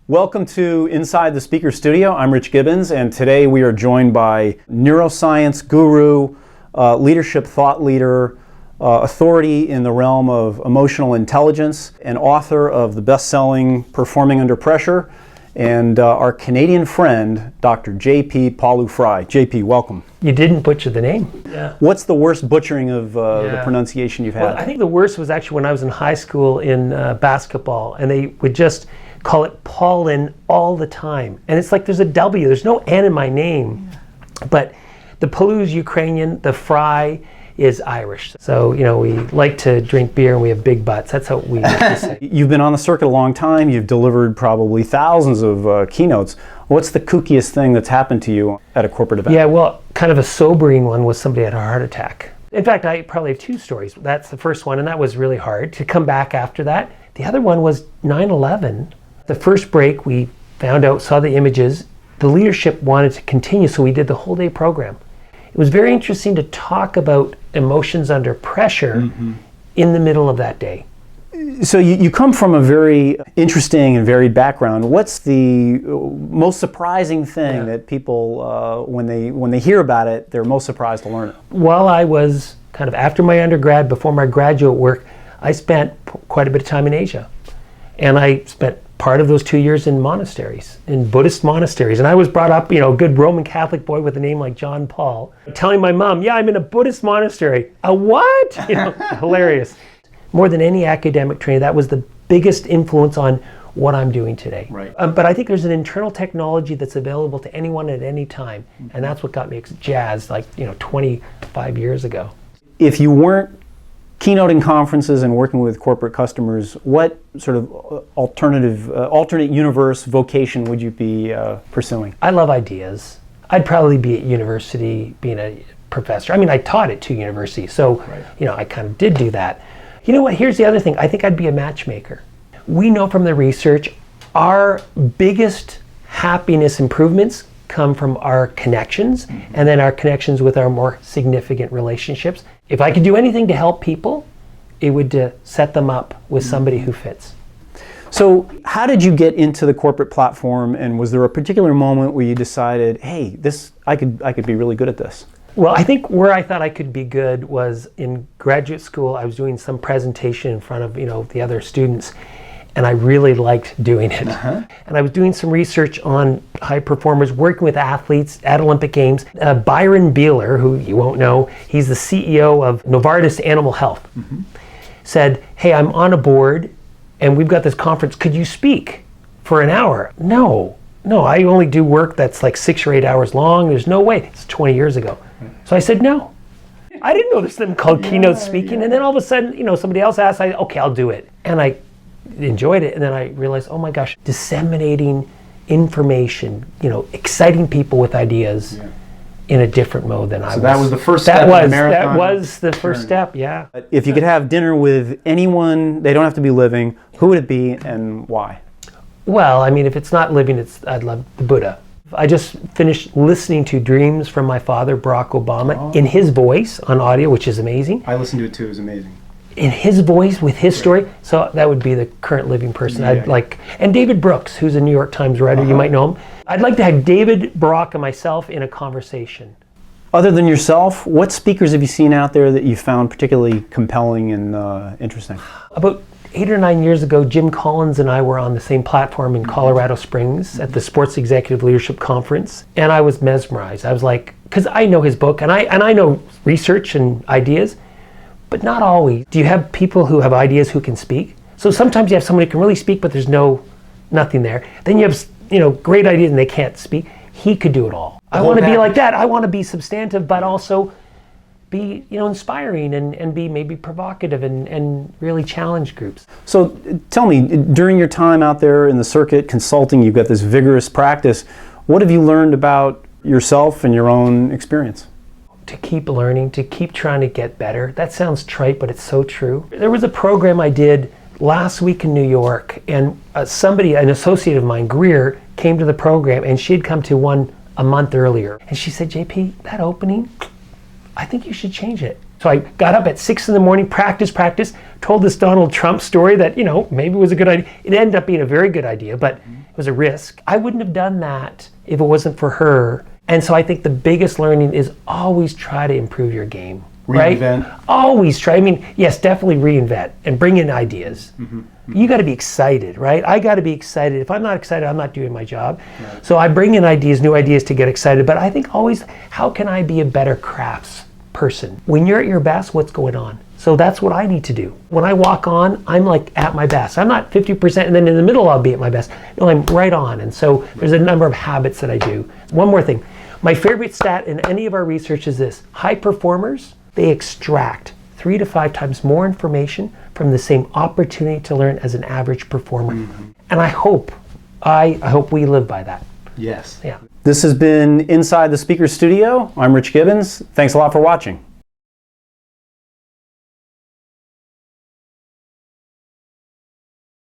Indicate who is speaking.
Speaker 1: Welcome to Inside the Speaker Studio. I'm Rich Gibbons, and today we are joined by neuroscience guru, leadership thought leader, authority in the realm of emotional intelligence, and author of the best-selling Performing Under Pressure, and our Canadian friend, Dr. JP Pawliw-Fry. JP, welcome.
Speaker 2: You didn't butcher the name.
Speaker 1: Yeah. What's the worst butchering of the pronunciation you've had?
Speaker 2: Well, I think the worst was actually when I was in high school in basketball, and they would just call it Paulin all the time. And it's like there's a W, there's no N in my name. But the Pawliw's Ukrainian, the Fry is Irish. So, you know, we like to drink beer and we have big butts. That's how we like to say.
Speaker 1: You've been on the circuit a long time. You've delivered probably thousands of keynotes. What's the kookiest thing that's happened to you at a corporate event?
Speaker 2: Yeah, well, kind of a sobering one was somebody had a heart attack. In fact, I probably have two stories. That's the first one, and that was really hard to come back after that. The other one was 9/11. The first break, we found out, saw the images. The leadership wanted to continue, so we did the whole day program. It was very interesting to talk about emotions under pressure in the middle of that day.
Speaker 1: So you come from a very interesting and varied background. What's the most surprising thing that people, when they hear about it, they're most surprised to learn it?
Speaker 2: While I was kind of after my undergrad, before my graduate work, I spent quite a bit of time in Asia. And I spent part of those 2 years in monasteries, in Buddhist monasteries. And I was brought up, you know, a good Roman Catholic boy with a name like John Paul, telling my mom, yeah, I'm in a Buddhist monastery. A what? You know, hilarious. More than any academic training, that was the biggest influence on what I'm doing today.
Speaker 1: Right.
Speaker 2: But I think there's an internal technology that's available to anyone at any time. And that's what got me jazzed, like, 25 years ago.
Speaker 1: If you weren't keynoting conferences and working with corporate customers, what sort of alternate universe vocation would you be pursuing?
Speaker 2: I love ideas. I'd probably be at university being a professor. I mean, I taught at 2 universities, so I kind of did do that. You know what, here's the other thing. I think I'd be a matchmaker. We know from the research, our biggest happiness improvements come from our connections, and then our connections with our more significant relationships. If I could do anything to help people, it would to set them up with somebody who fits.
Speaker 1: So how did you get into the corporate platform, and was there a particular moment where you decided, hey, I could be really good at this?
Speaker 2: Well, I think where I thought I could be good was in graduate school. I was doing some presentation in front of the other students, and I really liked doing it. And I was doing some research on high performers, working with athletes at Olympic Games. Byron Beeler, who you won't know, he's the CEO of Novartis Animal Health, said, hey, I'm on a board and we've got this conference. Could you speak for an hour? No, I only do work that's like 6 or 8 hours long. There's no way. It's 20 years ago. So I said, no. I didn't know there's something called keynote speaking. And then all of a sudden, somebody else asked, okay, I'll do it. And I enjoyed it, and then I realized, oh my gosh, disseminating information, exciting people with ideas in a different mode than I was.
Speaker 1: So that was the first step in the marathon.
Speaker 2: That was the first step, yeah.
Speaker 1: If you could have dinner with anyone, they don't have to be living, who would it be and why?
Speaker 2: Well, I mean, if it's not living, I'd love the Buddha. I just finished listening to Dreams from My Father, Barack Obama, in his voice on audio, which is amazing.
Speaker 1: I listened to it too, it was amazing.
Speaker 2: In his voice, with his story. So that would be the current living person I'd like. And David Brooks, who's a New York Times writer, you might know him. I'd like to have David, Barack, and myself in a conversation.
Speaker 1: Other than yourself, what speakers have you seen out there that you found particularly compelling and interesting?
Speaker 2: About 8 or 9 years ago, Jim Collins and I were on the same platform in Colorado Springs at the Sports Executive Leadership Conference. And I was mesmerized. I was like, because I know his book, and I know research and ideas, but not always. Do you have people who have ideas who can speak? So sometimes you have someone who can really speak, but there's nothing there. Then you have great ideas and they can't speak. He could do it all. I want to be like that. I want to be substantive, but also be inspiring and be maybe provocative and really challenge groups.
Speaker 1: So tell me, during your time out there in the circuit consulting, you've got this vigorous practice. What have you learned about yourself and your own experience?
Speaker 2: To keep learning, to keep trying to get better. That sounds trite, but it's so true. There was a program I did last week in New York, and an associate of mine, Greer, came to the program, and she'd come to one a month earlier. And she said, JP, that opening, I think you should change it. So I got up at 6 in the morning, practice, told this Donald Trump story that, maybe was a good idea. It ended up being a very good idea, but It was a risk. I wouldn't have done that if it wasn't for her. And so I think the biggest learning is always try to improve your game.
Speaker 1: Reinvent.
Speaker 2: Right? Always try. I mean, yes, definitely reinvent and bring in ideas. You got to be excited, right? I got to be excited. If I'm not excited, I'm not doing my job. Right. So I bring in ideas, new ideas to get excited. But I think always, how can I be a better crafts person? When you're at your best, what's going on? So that's what I need to do. When I walk on, I'm like at my best. I'm not 50% and then in the middle I'll be at my best. No, I'm right on. And so there's a number of habits that I do. One more thing. My favorite stat in any of our research is this. High performers, they extract 3 to 5 times more information from the same opportunity to learn as an average performer. And I hope we live by that.
Speaker 1: Yes.
Speaker 2: Yeah.
Speaker 1: This has been Inside the Speaker Studio. I'm Rich Gibbons. Thanks a lot for watching.